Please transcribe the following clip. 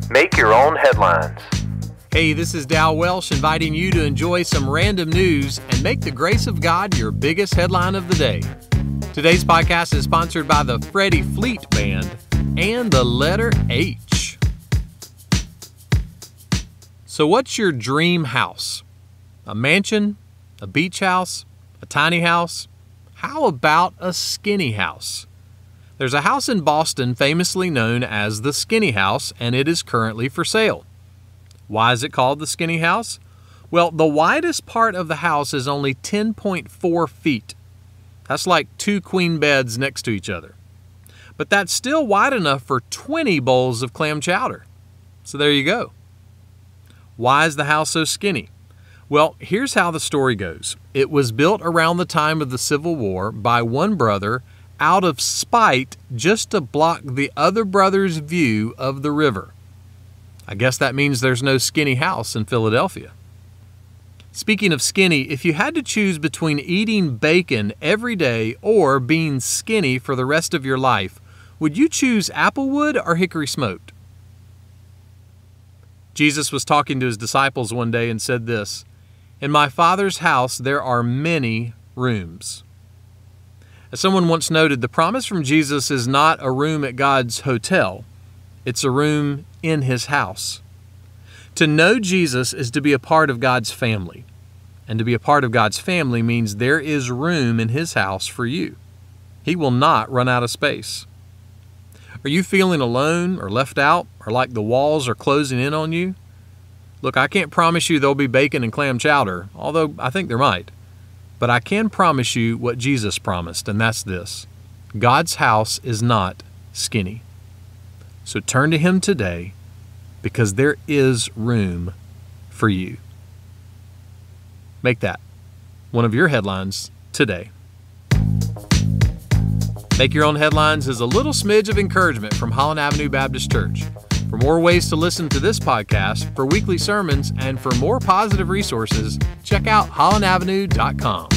Make your own headlines. Hey, this is Dow Welsh inviting you to enjoy some random news and make the grace of God your biggest headline of the day. Today's podcast is sponsored by the Freddie Fleet Band and the letter H. So what's your dream house? A mansion? A beach house? A tiny house? How about a skinny house? There's a house in Boston famously known as the Skinny House, and it is currently for sale. Why is it called the Skinny House? Well, the widest part of the house is only 10.4 feet. That's like 2 queen beds next to each other. But that's still wide enough for 20 bowls of clam chowder. So there you go. Why is the house so skinny? Well, here's how the story goes. It was built around the time of the Civil War by one brother out of spite just to block the other brother's view of the river. I guess that means there's no skinny house in Philadelphia. Speaking of skinny, if you had to choose between eating bacon every day or being skinny for the rest of your life, would you choose applewood or hickory smoked? Jesus was talking to his disciples one day and said this, "In my Father's house there are many rooms." As someone once noted, the promise from Jesus is not a room at God's hotel. It's a room in His house. To know Jesus is to be a part of God's family. And to be a part of God's family means there is room in His house for you. He will not run out of space. Are you feeling alone or left out or like the walls are closing in on you? Look, I can't promise you there'll be bacon and clam chowder, although I think there might. But I can promise you what Jesus promised, and that's this. God's house is not skinny. So turn to Him today because there is room for you. Make that one of your headlines today. Make Your Own Headlines is a little smidge of encouragement from Holland Avenue Baptist Church. For more ways to listen to this podcast, for weekly sermons, and for more positive resources, check out hollandavenue.com.